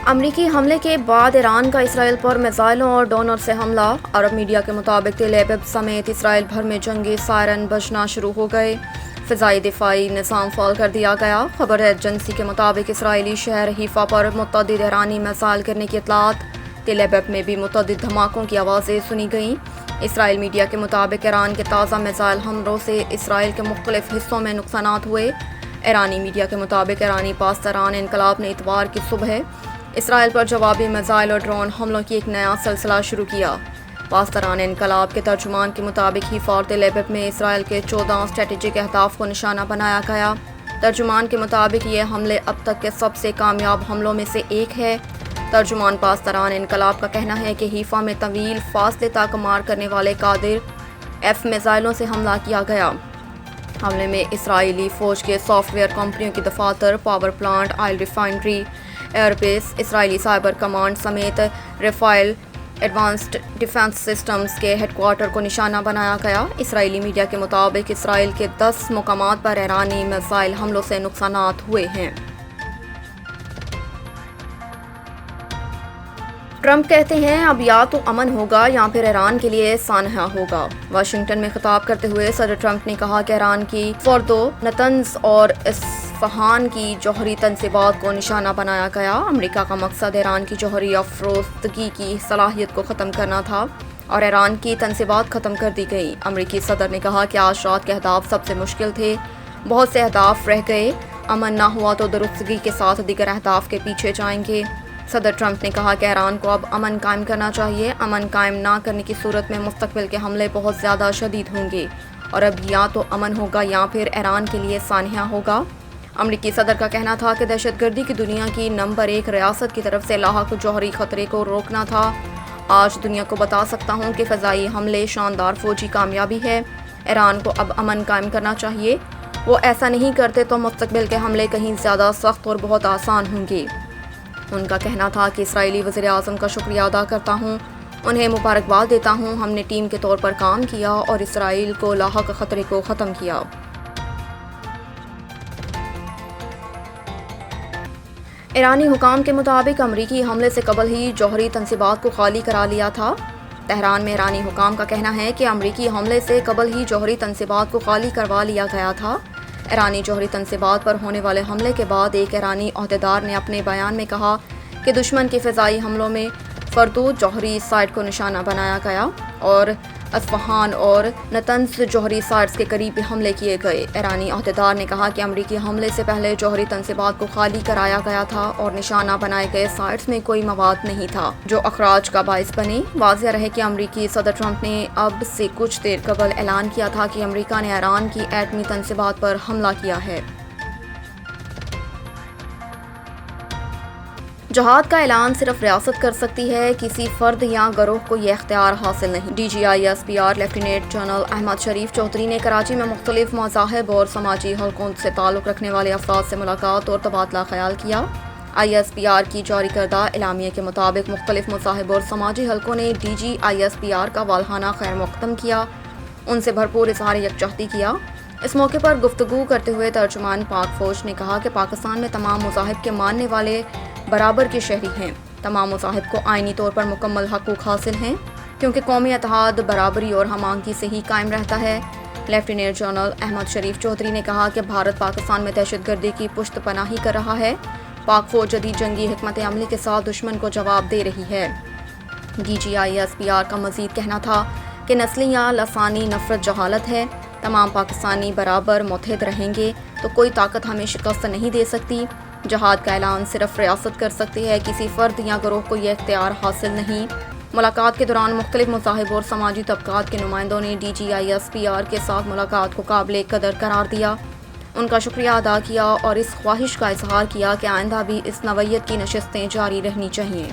امریکی حملے کے بعد ایران کا اسرائیل پر میزائلوں اور ڈرونوں سے حملہ۔ عرب میڈیا کے مطابق تل ابیب سمیت اسرائیل بھر میں جنگی سائرن بجنا شروع ہو گئے۔ فضائی دفاعی نظام فعال کر دیا گیا۔ خبر ایجنسی کے مطابق اسرائیلی شہر حیفا پر متعدد ایرانی میزائل گرنے کی اطلاعات۔ تل ابیب میں بھی متعدد دھماکوں کی آوازیں سنی گئیں۔ اسرائیل میڈیا کے مطابق ایران کے تازہ میزائل حملوں سے اسرائیل کے مختلف حصوں میں نقصانات ہوئے۔ ایرانی میڈیا کے مطابق ایرانی پاسداران انقلاب نے اتوار کی صبح اسرائیل پر جوابی میزائل اور ڈرون حملوں کی ایک نیا سلسلہ شروع کیا۔ پاسداران انقلاب کے ترجمان کے مطابق حیفا اور تل ابیب میں اسرائیل کے 14 اسٹریٹجک اہداف کو نشانہ بنایا گیا۔ ترجمان کے مطابق یہ حملے اب تک کے سب سے کامیاب حملوں میں سے ایک ہے۔ ترجمان پاسداران انقلاب کا کہنا ہے کہ حیفا میں طویل فاصلے تک مار کرنے والے قادر ایف میزائلوں سے حملہ کیا گیا۔ حملے میں اسرائیلی فوج کے سافٹ ویئر کمپنیوں کی دفاتر، power plant, oil refinery, air base, اسرائیلی سائبر کمانڈ سمیت رافیل ایڈوانسڈ ڈیفنس سسٹمز کے ہیڈ کوارٹر کو نشانہ بنایا گیا۔ اسرائیلی میڈیا کے مطابق اسرائیل کے 10 مقامات پر ایرانی میزائل حملوں سے نقصانات ہوئے ہیں۔ ٹرمپ کہتے ہیں اب یا تو امن ہوگا یا پھر ایران کے لیے سانحہ ہوگا۔ واشنگٹن میں خطاب کرتے ہوئے صدر ٹرمپ نے کہا کہ ایران کی فوردو، نتنز اور اصفہان کی جوہری تنصیبات کو نشانہ بنایا گیا۔ امریکہ کا مقصد ایران کی جوہری افروزگی کی صلاحیت کو ختم کرنا تھا اور ایران کی تنصیبات ختم کر دی گئی۔ امریکی صدر نے کہا کہ آج رات کے اہداف سب سے مشکل تھے، بہت سے اہداف رہ گئے، امن نہ ہوا تو درستگی کے ساتھ دیگر اہداف کے پیچھے جائیں گے۔ صدر ٹرمپ نے کہا کہ ایران کو اب امن قائم کرنا چاہیے۔ امن قائم نہ کرنے کی صورت میں مستقبل کے حملے بہت زیادہ شدید ہوں گے اور اب یا تو امن ہوگا یا پھر ایران کے لیے سانحہ ہوگا۔ امریکی صدر کا کہنا تھا کہ دہشت گردی کی دنیا کی نمبر 1 ریاست کی طرف سے لاحق جوہری خطرے کو روکنا تھا۔ آج دنیا کو بتا سکتا ہوں کہ فضائی حملے شاندار فوجی کامیابی ہے۔ ایران کو اب امن قائم کرنا چاہیے۔ وہ ایسا نہیں کرتے تو مستقبل کے حملے کہیں زیادہ سخت اور بہت آسان ہوں گے۔ ان کا کہنا تھا کہ اسرائیلی وزیر اعظم کا شکریہ ادا کرتا ہوں، انہیں مبارکباد دیتا ہوں، ہم نے ٹیم کے طور پر کام کیا اور اسرائیل کو لاحق خطرے کو ختم کیا۔ ایرانی حکام کے مطابق امریکی حملے سے قبل ہی جوہری تنصیبات کو خالی کرا لیا تھا۔ تہران میں ایرانی حکام کا کہنا ہے کہ امریکی حملے سے قبل ہی جوہری تنصیبات کو خالی کروا لیا گیا تھا۔ ایرانی جوہری تنصیبات پر ہونے والے حملے کے بعد ایک ایرانی عہدیدار نے اپنے بیان میں کہا کہ دشمن کے فضائی حملوں میں فردو جوہری سائٹ کو نشانہ بنایا گیا اور اصفہان اور نتنز جوہری سائٹس کے قریب حملے کیے گئے۔ ایرانی عہدیدار نے کہا کہ امریکی حملے سے پہلے جوہری تنصیبات کو خالی کرایا گیا تھا اور نشانہ بنائے گئے سائٹس میں کوئی مواد نہیں تھا جو اخراج کا باعث بنے۔ واضح رہے کہ امریکی صدر ٹرمپ نے اب سے کچھ دیر قبل اعلان کیا تھا کہ امریکہ نے ایران کی ایٹمی تنصیبات پر حملہ کیا ہے۔ جہاد کا اعلان صرف ریاست کر سکتی ہے، کسی فرد یا گروہ کو یہ اختیار حاصل نہیں۔ D G I S P R lieutenant general Ahmed Sharif Chaudhry نے کراچی میں مختلف مذاہب اور سماجی حلقوں سے تعلق رکھنے والے افراد سے ملاقات اور تبادلہ خیال کیا۔ آئی ایس پی آر کی جاری کردہ اعلامیے کے مطابق مختلف مذاہب اور سماجی حلقوں نے D G I S P R کا والہانہ خیر مقدم کیا، ان سے بھرپور اظہار یکجہتی کیا۔ اس موقع پر گفتگو کرتے ہوئے ترجمان پاک فوج نے کہا کہ پاکستان میں تمام مذاہب کے ماننے والے برابر کے شہری ہیں۔ تمام مذاہب کو آئینی طور پر مکمل حقوق حاصل ہیں کیونکہ قومی اتحاد برابری اور ہم آہنگی سے ہی قائم رہتا ہے۔ لیفٹیننٹ جنرل احمد شریف چودھری نے کہا کہ بھارت پاکستان میں دہشت گردی کی پشت پناہی کر رہا ہے۔ پاک فوج جدید جنگی حکمت عملی کے ساتھ دشمن کو جواب دے رہی ہے۔ D G I S P R کا مزید کہنا تھا کہ نسلی یا لسانی نفرت جہالت ہے۔ تمام پاکستانی برابر متحد رہیں گے تو کوئی طاقت ہمیں شکست نہیں دے سکتی۔ جہاد کا اعلان صرف ریاست کر سکتی ہے، کسی فرد یا گروہ کو یہ اختیار حاصل نہیں۔ ملاقات کے دوران مختلف مذاہب اور سماجی طبقات کے نمائندوں نے D G I S P R کے ساتھ ملاقات کو قابل قدر قرار دیا، ان کا شکریہ ادا کیا اور اس خواہش کا اظہار کیا کہ آئندہ بھی اس نوعیت کی نشستیں جاری رہنی چاہیے۔